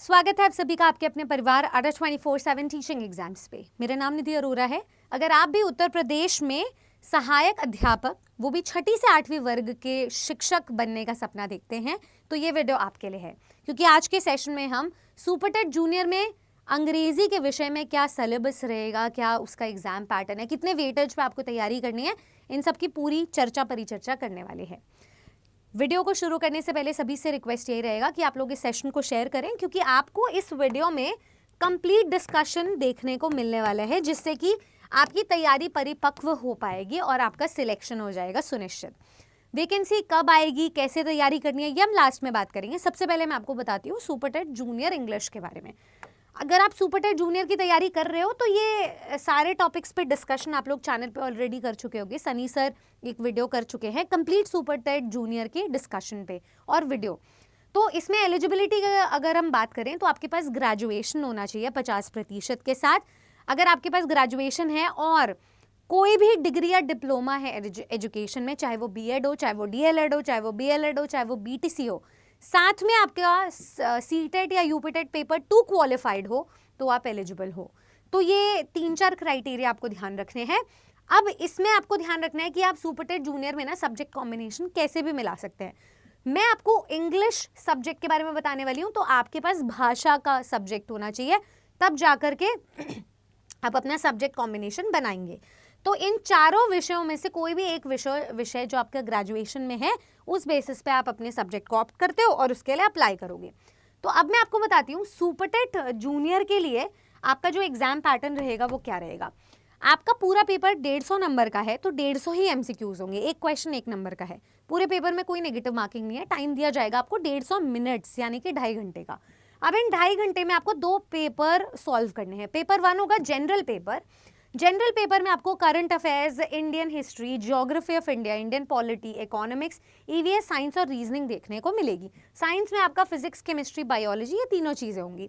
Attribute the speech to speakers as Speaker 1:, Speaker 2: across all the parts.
Speaker 1: स्वागत है आप सभी का आपके अपने परिवार आडा 24/7 टीचिंग एग्जाम्स पे। मेरा नाम निधि अरोरा है। अगर आप भी उत्तर प्रदेश में सहायक अध्यापक, वो भी 6ठी से 8वीं वर्ग के शिक्षक बनने का सपना देखते हैं तो ये वीडियो आपके लिए है, क्योंकि आज के सेशन में हम सुपर टेट जूनियर में अंग्रेजी के विषय में क्या सिलेबस रहेगा, क्या उसका एग्जाम पैटर्न है, कितने वेटेज पे आपको तैयारी करनी है, इन सब की पूरी चर्चा परिचर्चा करने वाले हैं। वीडियो को शुरू करने से पहले सभी से रिक्वेस्ट यही रहेगा कि आप लोग इस सेशन को शेयर करें, क्योंकि आपको इस वीडियो में कंप्लीट डिस्कशन देखने को मिलने वाला है, जिससे कि आपकी तैयारी परिपक्व हो पाएगी और आपका सिलेक्शन हो जाएगा सुनिश्चित। वैकेंसी कब आएगी, कैसे तैयारी करनी है, ये हम लास्ट में बात करेंगे। सबसे पहले मैं आपको बताती हूँ सुपर टेट जूनियर इंग्लिश के बारे में। अगर आप सुपर टेट जूनियर की तैयारी कर रहे हो तो ये सारे टॉपिक्स पे डिस्कशन आप लोग चैनल पे ऑलरेडी कर चुके होंगे। सनी सर एक वीडियो कर चुके हैं कंप्लीट सुपर टेट जूनियर के डिस्कशन पे और वीडियो। तो इसमें एलिजिबिलिटी अगर हम बात करें तो आपके पास ग्रेजुएशन होना चाहिए 50% के साथ। अगर आपके पास ग्रेजुएशन है और कोई भी डिग्री या डिप्लोमा है एजुकेशन में, चाहे वो बीएड हो, चाहे वो डीएलएड हो, चाहे वो बीएलएड हो, चाहे वो बीटीसी हो, साथ में आपका सीटेट या यूपीटेट पेपर 2 क्वालिफाइड हो, तो आप एलिजिबल हो। तो ये 3-4 क्राइटेरिया आपको ध्यान रखने हैं। अब इसमें आपको ध्यान रखना है कि आप सुपर टेट जूनियर में ना सब्जेक्ट कॉम्बिनेशन कैसे भी मिला सकते हैं। मैं आपको इंग्लिश सब्जेक्ट के बारे में बताने वाली हूँ, तो आपके पास भाषा का सब्जेक्ट होना चाहिए, तब जाकर के आप अपना सब्जेक्ट कॉम्बिनेशन बनाएंगे। तो इन चारों विषयों में से कोई भी एक विषय जो आपका ग्रेजुएशन में है, उस बेसिस पे आप अपने सब्जेक्ट को ऑप्ट करते हो और उसके लिए अप्लाई करोगे। तो अब मैं आपको बताती हूँ सुपर टेट जूनियर के लिए आपका जो एग्जाम पैटर्न रहेगा वो क्या रहेगा। आपका पूरा पेपर 150 नंबर का है, तो 150 ही एमसीक्यूज होंगे। एक क्वेश्चन 1 नंबर का है। पूरे पेपर में कोई नेगेटिव मार्किंग नहीं है। टाइम दिया जाएगा आपको 150 मिनट्स यानी कि 2.5 घंटे का। अब इन 2.5 घंटे में आपको 2 पेपर सॉल्व करने हैं। पेपर 1 होगा जनरल पेपर। जनरल पेपर में आपको current affairs, Indian history, geography of India, Indian polity, economics, EVS, science और रीजनिंग देखने को मिलेगी। साइंस में आपका फिजिक्स, केमिस्ट्री, बायोलॉजी, ये तीनों चीजें होंगी।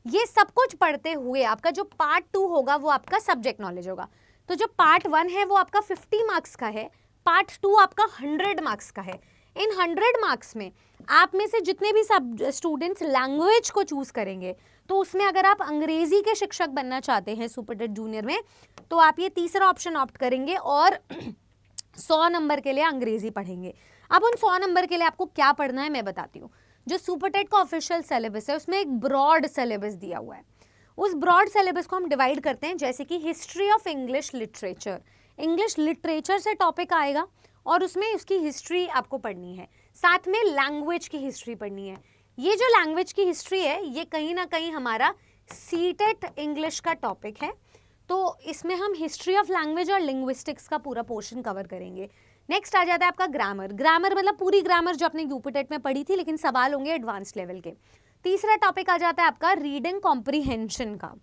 Speaker 1: ये सब कुछ पढ़ते हुए आपका जो पार्ट 2 होगा वो आपका सब्जेक्ट नॉलेज होगा। तो जो पार्ट 1 है वो आपका 50 मार्क्स का है, पार्ट 2 आपका 100 मार्क्स का है। इन 100 मार्क्स में आप में से जितने भी सब स्टूडेंट्स लैंग्वेज को चूज करेंगे, तो उसमें अगर आप अंग्रेजी के शिक्षक बनना चाहते हैं सुपर टेट जूनियर में, तो आप ये तीसरा ऑप्शन ऑप्ट करेंगे और 100 नंबर के लिए अंग्रेजी पढ़ेंगे। अब उन 100 नंबर के लिए आपको क्या पढ़ना है मैं बताती हूँ। जो सुपर टेट का ऑफिशियल सिलेबस है उसमें एक ब्रॉड सिलेबस दिया हुआ है। उस ब्रॉड सिलेबस को हम डिवाइड करते हैं, जैसे कि history of English literature. English literature से टॉपिक आएगा और उसमें उसकी हिस्ट्री आपको पढ़नी है। साथ में लैंग्वेज की हिस्ट्री पढ़नी है। ये जो लैंग्वेज की हिस्ट्री है ये कहीं ना कहीं हमारा सीटेट इंग्लिश का टॉपिक है, तो इसमें हम हिस्ट्री ऑफ लैंग्वेज और लिंग्विस्टिक्स का पूरा पोर्शन कवर करेंगे। नेक्स्ट आ जाता है आपका ग्रामर। ग्रामर मतलब पूरी ग्रामर जो आपने यूपीटेट में पढ़ी थी, लेकिन सवाल होंगे एडवांस लेवल के। तीसरा टॉपिक आ जाता है आपका रीडिंग कॉम्प्रीहेंशन का,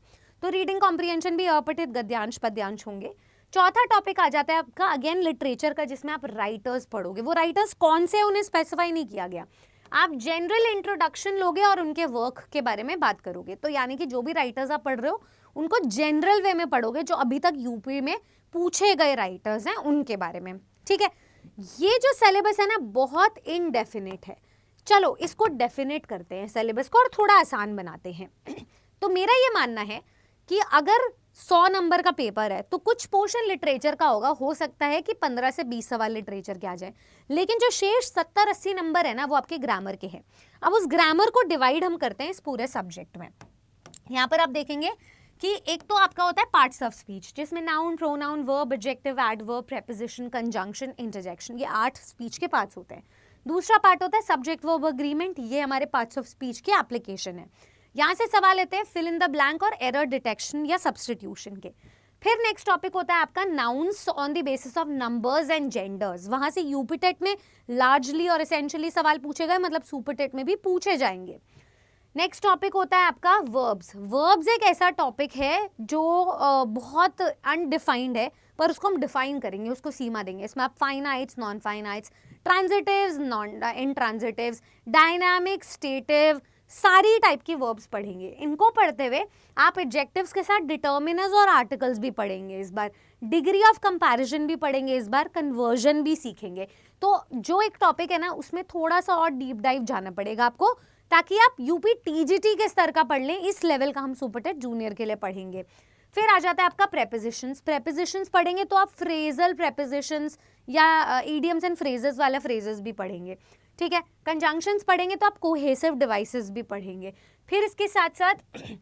Speaker 1: तो रीडिंग कॉम्प्रीहेंशन भी अपठित, गद्यांश, पद्यांश होंगे। चौथा टॉपिक आ जाता है आपका अगेन लिटरेचर का, जिसमें आप राइटर्स पढ़ोगे। वो राइटर्स कौन से उन्हें स्पेसिफाई नहीं किया गया। आप जनरल इंट्रोडक्शन लोगे और उनके वर्क के बारे में बात करोगे। तो यानी कि जो भी राइटर्स आप पढ़ रहे हो उनको जनरल वे में पढ़ोगे, जो अभी तक यूपी में पूछे गए राइटर्स हैं उनके बारे में। ठीक है, ये जो सिलेबस है ना बहुत इनडेफिनेट है। चलो इसको डेफिनेट करते हैं सिलेबस को और थोड़ा आसान बनाते हैं। तो मेरा ये मानना है कि अगर 100 नंबर का पेपर है तो कुछ पोर्शन लिटरेचर का होगा। हो सकता है कि 15 से 20 सवाल लिटरेचर के आ जाए, लेकिन जो शेष 70-80 नंबर है ना वो आपके ग्रामर के हैं। अब उस ग्रामर को डिवाइड हम करते हैं इस पूरे सब्जेक्ट में। यहाँ पर आप देखेंगे कि एक तो आपका होता है पार्ट्स ऑफ स्पीच, जिसमें noun, pronoun, verb, adjective, adverb, preposition, conjunction, interjection, ये 8 स्पीच के पार्ट्स होते हैं। दूसरा पार्ट होता है सब्जेक्ट वर्ब अग्रीमेंट, ये हमारे पार्ट्स ऑफ स्पीच की एप्लीकेशन है। यहाँ से सवाल लेते हैं फिल इन द ब्लैंक और एरर डिटेक्शन या सब्स्टिट्यूशन के। फिर नेक्स्ट टॉपिक होता है आपका nouns on the basis of numbers and genders. वहां से यूपीटेट में लार्जली और एसेंशियली सवाल पूछे गए, मतलब सुपरटेट में भी पूछे जाएंगे। नेक्स्ट टॉपिक होता है आपका वर्ब्स। वर्ब्स एक ऐसा टॉपिक है जो बहुत अनडिफाइंड है, पर उसको हम डिफाइन करेंगे, उसको सीमा देंगे। इसमें आप finites, non finites, transitives, non intransitives, dynamic, stative, सारी टाइप की वर्ब्स पढ़ेंगे। इनको पढ़ते हुए आप एडजेक्टिव्स के साथ डिटर्मिनर्स और आर्टिकल्स भी पढ़ेंगे। इस बार डिग्री ऑफ कंपैरिजन भी पढ़ेंगे, इस बार कन्वर्जन भी सीखेंगे। तो जो एक टॉपिक है ना उसमें थोड़ा सा और डीप डाइव जाना पड़ेगा आपको, ताकि आप यूपी टीजीटी के स्तर का पढ़ लें। इस लेवल का हम सुपर टेट जूनियर के लिए पढ़ेंगे। फिर आ जाता है आपका प्रेपोजिशंस। प्रेपोजिशंस पढ़ेंगे तो आप फ्रेजल प्रेपोजिशंस या इडियम्स एंड फ्रेजेस वाला फ्रेजेस भी पढ़ेंगे, ठीक है। कंजंक्शंस पढ़ेंगे तो आप कोहेसिव डिवाइसेस भी पढ़ेंगे। फिर इसके साथ साथ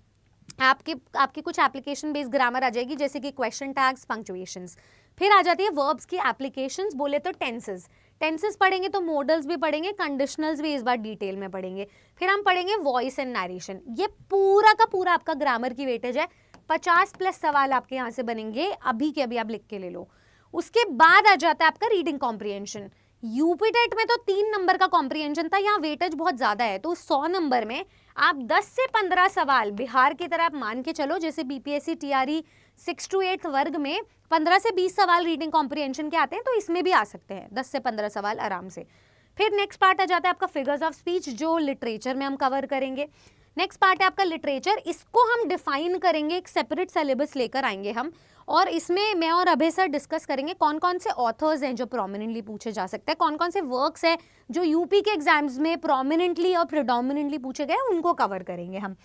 Speaker 1: आपकी कुछ एप्लीकेशन बेस्ड ग्रामर आ जाएगी, जैसे कि क्वेश्चन टैग्स, पंक्चुएशंस। फिर आ जाती है वर्ब्स की एप्लीकेशंस, बोले तो टेंसेस। टेंसेस पढ़ेंगे तो मॉडल्स भी पढ़ेंगे, कंडीशनल्स भी इस बार डिटेल में पढ़ेंगे। फिर हम पढ़ेंगे वॉइस एंड नरेशन। ये पूरा का पूरा आपका ग्रामर की वेटेज है। 50+ सवाल आपके यहाँ से बनेंगे, अभी के अभी आप लिख के ले लो। उसके बाद आ जाता है आपका रीडिंग कॉम्प्रिहेंशन। यूपी टेट में तो 3 नंबर का कॉम्प्रिहेंशन था, यहाँ वेटेज बहुत ज्यादा है, तो 100 नंबर में आप 10 से 15 सवाल बिहार की तरह आप मान के चलो, जैसे बीपीएससी टीआरई 6 to 8 वर्ग में 15 से 20 सवाल रीडिंग कॉम्प्रिहेंशन के आते हैं, तो इसमें भी आ सकते हैं 10 से 15 सवाल आराम से। फिर नेक्स्ट पार्ट आ जाता है आपका फिगर्स ऑफ स्पीच, जो लिटरेचर में हम कवर करेंगे। नेक्स्ट पार्ट है आपका लिटरेचर, इसको हम डिफाइन करेंगे, एक सेपरेट सिलेबस लेकर आएंगे हम, और इसमें मैं और अभय सर डिस्कस करेंगे कौन कौन से ऑथर्स हैं जो प्रोमिनेंटली पूछे जा सकते हैं, कौन कौन से वर्क्स हैं जो यूपी के एग्जाम्स में प्रोमिनेंटली और प्रिडोमिनेंटली पूछे गए, उनको कवर करेंगे हम।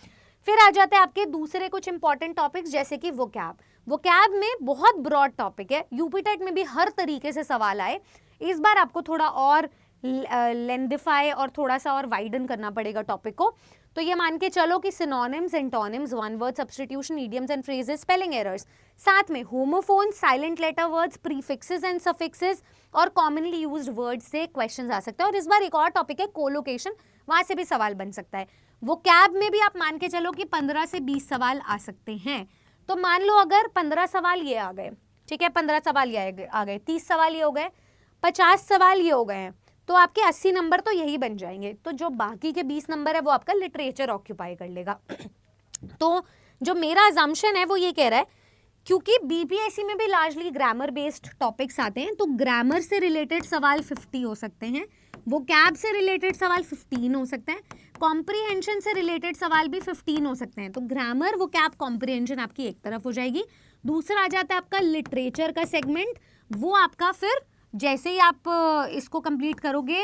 Speaker 1: फिर आ जाते हैं आपके दूसरे कुछ इंपॉर्टेंट टॉपिक्स, जैसे कि वोकैब। वोकैब में बहुत ब्रॉड टॉपिक है, यूपी टेट में भी हर तरीके से सवाल आए। इस बार आपको थोड़ा और लेंदिफाई और थोड़ा सा और वाइडन करना पड़ेगा टॉपिक को। तो ये मान के चलो कि synonyms, antonyms, one word substitution, idioms and phrases, spelling errors, साथ में homophones, silent letter words, prefixes and suffixes और कॉमनली यूज्ड वर्ड्स से क्वेश्चंस आ सकते हैं। और इस बार एक और टॉपिक है कोलोकेशन, वहां से भी सवाल बन सकता है। वो कैब में भी आप मान के चलो कि 15 से 20 सवाल आ सकते हैं। तो मान लो अगर 15 सवाल ये आ गए, ठीक है, 15 सवाल ये आ गए, 30 सवाल ये हो गए, 50 सवाल ये हो गए हैं, तो आपके 80 नंबर तो यही बन जाएंगे। तो जो बाकी के 20 नंबर है वो आपका लिटरेचर ऑक्यूपाई कर लेगा। तो जो मेरा अजम्पशन है वो ये कह रहा है, क्योंकि बीपीएससी में भी लार्जली ग्रामर बेस्ड टॉपिक्स आते हैं, तो ग्रामर से रिलेटेड सवाल 50 हो सकते हैं, वोकैब से रिलेटेड सवाल 15 हो सकते हैं, कॉम्प्रिहेंशन से रिलेटेड सवाल भी 15 हो सकते हैं। तो ग्रामर, वोकैब, कॉम्प्रिहेंशन आपकी एक तरफ हो जाएगी। दूसरा आ जाता है आपका लिटरेचर का सेगमेंट, वो आपका फिर जैसे ही आप इसको कंप्लीट करोगे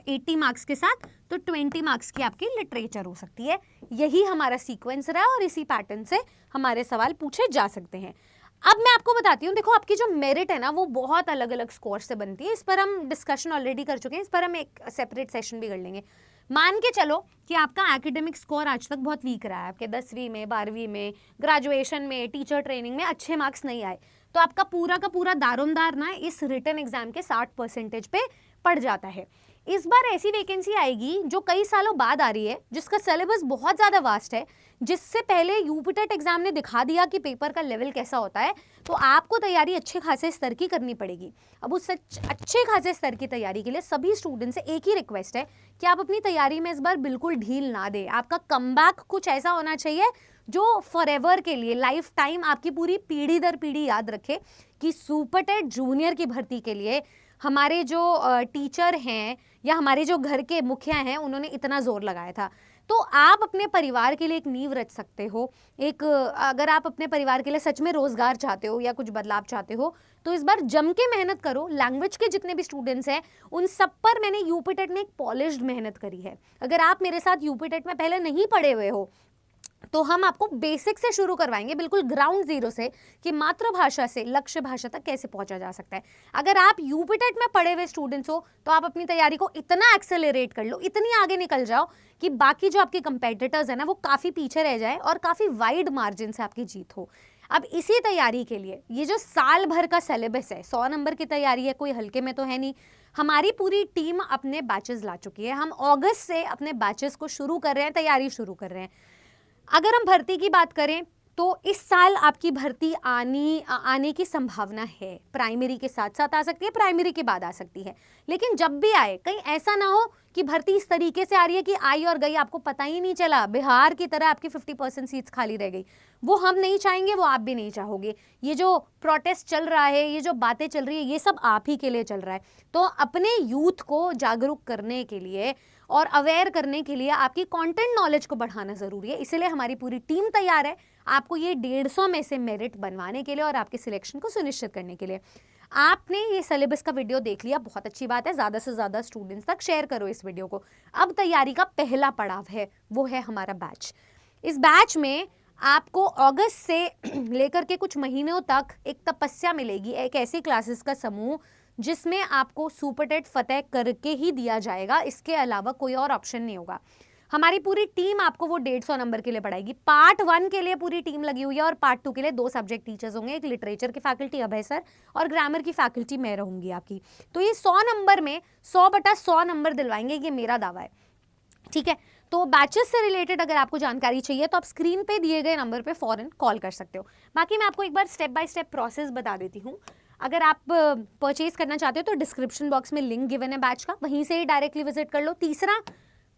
Speaker 1: 80 मार्क्स के साथ, तो 20 मार्क्स की आपकी लिटरेचर हो सकती है। यही हमारा सीक्वेंस रहा और इसी पैटर्न से हमारे सवाल पूछे जा सकते हैं। अब मैं आपको बताती हूँ, देखो आपकी जो मेरिट है ना वो बहुत अलग अलग स्कोर से बनती है। इस पर हम डिस्कशन ऑलरेडी कर चुके हैं, इस पर हम एक सेपरेट सेशन भी कर लेंगे। मान के चलो कि आपका एकेडमिक स्कोर आज तक बहुत वीक रहा है, आपके 10वीं में, 12वीं में, ग्रेजुएशन में, टीचर ट्रेनिंग में अच्छे मार्क्स नहीं आए, तो आपका पूरा का पूरा दारोमदार ना इस रिटन एग्जाम के 60% पे पड़ जाता है। इस बार ऐसी वैकेंसी आएगी जो कई सालों बाद आ रही है, जिसका सिलेबस बहुत ज़्यादा वास्ट है, जिससे पहले यूपी टेट एग्जाम ने दिखा दिया कि पेपर का लेवल कैसा होता है, तो आपको तैयारी अच्छे खासे स्तर की करनी पड़ेगी। अब उस अच्छे खासे स्तर की तैयारी के लिए सभी स्टूडेंट से एक ही रिक्वेस्ट है कि आप अपनी तैयारी में इस बार बिल्कुल ढील ना दें। आपका कमबैक कुछ ऐसा होना चाहिए जो फॉरएवर के लिए, लाइफ टाइम आपकी पूरी पीढ़ी दर पीढ़ी याद रखे कि सुपर टेट जूनियर की भर्ती के लिए हमारे जो टीचर हैं या हमारे जो घर के मुखिया हैं उन्होंने इतना जोर लगाया था। तो आप अपने परिवार के लिए एक नींव रच सकते हो। एक अगर आप अपने परिवार के लिए सच में रोजगार चाहते हो या कुछ बदलाव चाहते हो, तो इस बार जम के मेहनत करो। लैंग्वेज के जितने भी स्टूडेंट्स हैं उन सब पर मैंने यूपी टेट में एक पॉलिश्ड मेहनत करी है। अगर आप मेरे साथ यूपी टेट में पहले नहीं पढ़े हुए हो तो हम आपको बेसिक से शुरू करवाएंगे, बिल्कुल ग्राउंड जीरो से, कि मातृभाषा से लक्ष्य भाषा तक कैसे पहुंचा जा सकता है। अगर आप यूपी टेट में पढ़े हुए स्टूडेंट्स हो तो आप अपनी तैयारी को इतना एक्सेलरेट कर लो, इतनी आगे निकल जाओ कि बाकी जो आपके कंपेटिटर्स हैं ना वो काफ़ी पीछे रह जाए और काफ़ी वाइड मार्जिन से आपकी जीत हो। अब इसी तैयारी के लिए ये जो साल भर का सिलेबस है, 100 नंबर की तैयारी है, कोई हल्के में तो है नहीं। हमारी पूरी टीम अपने बैचेस ला चुकी है, हम अगस्त से अपने बैचेस को शुरू कर रहे हैं, तैयारी शुरू कर रहे हैं। अगर हम भर्ती की बात करें तो इस साल आपकी भर्ती आने की संभावना है। प्राइमरी के साथ साथ आ सकती है, प्राइमरी के बाद आ सकती है, लेकिन जब भी आए कहीं ऐसा ना हो कि भर्ती इस तरीके से आ रही है कि आई और गई, आपको पता ही नहीं चला, बिहार की तरह आपकी 50% सीट्स खाली रह गई। वो हम नहीं चाहेंगे, वो आप भी नहीं चाहोगे। ये जो प्रोटेस्ट चल रहा है, ये जो बातें चल रही है, ये सब आप ही के लिए चल रहा है। तो अपने यूथ को जागरूक करने के लिए और अवेयर करने के लिए आपकी कंटेंट नॉलेज को बढ़ाना ज़रूरी है। इसलिए हमारी पूरी टीम तैयार है आपको ये 150 में से मेरिट बनवाने के लिए और आपके सिलेक्शन को सुनिश्चित करने के लिए। आपने ये सिलेबस का वीडियो देख लिया, बहुत अच्छी बात है, ज़्यादा से ज़्यादा स्टूडेंट्स तक शेयर करो इस वीडियो को। अब तैयारी का पहला पड़ाव है, वो है हमारा बैच। इस बैच में आपको अगस्त से लेकर के कुछ महीनों तक एक तपस्या मिलेगी, एक ऐसी क्लासेस का समूह जिसमें आपको सुपर टेट फतेह करके ही दिया जाएगा, इसके अलावा कोई और ऑप्शन नहीं होगा। हमारी पूरी टीम आपको वो 150 नंबर के लिए पढ़ाएगी। पार्ट 1 के लिए पूरी टीम लगी हुई है और पार्ट 2 के लिए 2 सब्जेक्ट टीचर्स होंगे, एक लिटरेचर की फैकल्टी अभय सर और ग्रामर की फैकल्टी मैं रहूंगी आपकी। तो ये 100 नंबर में 100/100 नंबर दिलवाएंगे, ये मेरा दावा है, ठीक है। तो बैचेस से रिलेटेड अगर आपको जानकारी चाहिए तो आप स्क्रीन पे दिए गए नंबर पे फौरन कॉल कर सकते हो। बाकी मैं आपको एक बार स्टेप बाय स्टेप प्रोसेस बता देती हूँ। अगर आप परचेज करना चाहते हो तो डिस्क्रिप्शन बॉक्स में लिंक गिवन है बैच का, वहीं से ही डायरेक्टली विजिट कर लो। तीसरा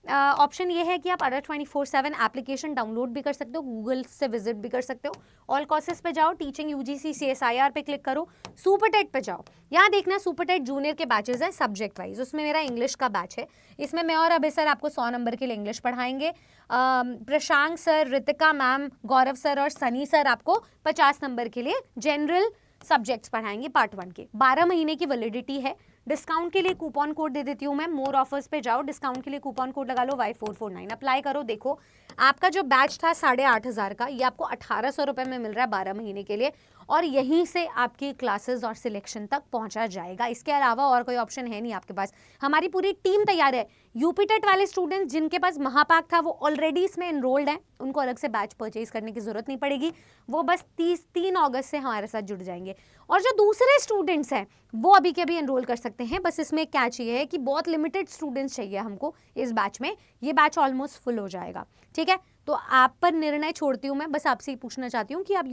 Speaker 1: ऑप्शन ये है कि आप अडा 24/7 एप्लीकेशन डाउनलोड भी कर सकते हो, गूगल से विजिट भी कर सकते हो। ऑल कोर्सेज पे जाओ, टीचिंग यूजीसी CSIR पे क्लिक करो, सुपर टेट पे जाओ। यहाँ देखना सुपर टेट जूनियर के बैचेस हैं सब्जेक्ट वाइज, उसमें मेरा इंग्लिश का बैच है, इसमें मैं और अभय सर आपको 100 नंबर के लिए इंग्लिश पढ़ाएंगे। प्रशांत सर, रितिका मैम, गौरव सर और सनी सर आपको 50 नंबर के लिए जनरल सब्जेक्ट्स पढ़ाएंगे पार्ट 1 के। 12 महीने की वैलिडिटी है। डिस्काउंट के लिए कूपन कोड दे देती हूँ मैं, मोर ऑफर्स पे जाओ, डिस्काउंट के लिए कूपन कोड लगा लो Y449, अप्लाई करो। देखो आपका जो बैच था 8,500 का, ये आपको 1,800 रुपये में मिल रहा है 12 महीने के लिए, और यहीं से आपकी क्लासेस और सिलेक्शन तक पहुंचा जाएगा। इसके अलावा और कोई ऑप्शन है नहीं आपके पास। हमारी पूरी टीम तैयार है। यूपी टेट वाले स्टूडेंट्स जिनके पास महापाक था वो ऑलरेडी इसमें एनरोल्ड हैं, उनको अलग से बैच परचेज करने की जरूरत नहीं पड़ेगी, वो बस 3 अगस्त से हमारे साथ जुड़ जाएंगे। और जो दूसरे स्टूडेंट्स हैं वो अभी के अभी एनरोल कर सकते हैं। बस इसमें क्या चाहिए कि बहुत लिमिटेड स्टूडेंट्स चाहिए हमको इस बैच में, ये बैच ऑलमोस्ट फुल हो जाएगा, ठीक है। तो आप पर निर्णय छोड़ती हूँ मैं, बस आपसे पूछना चाहती हूँ कि आप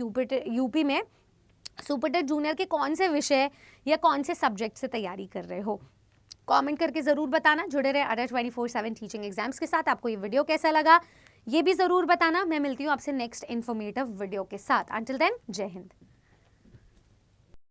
Speaker 1: यूपी में सुपर टेट जूनियर के कौन से विषय या कौन से सब्जेक्ट से तैयारी कर रहे हो, कमेंट करके ज़रूर बताना। जुड़े रहे अडा 24/7 टीचिंग एग्जाम्स के साथ। आपको ये वीडियो कैसा लगा ये भी ज़रूर बताना। मैं मिलती हूँ आपसे नेक्स्ट इन्फॉर्मेटिव वीडियो के साथ। अंटिल देन, जय हिंद।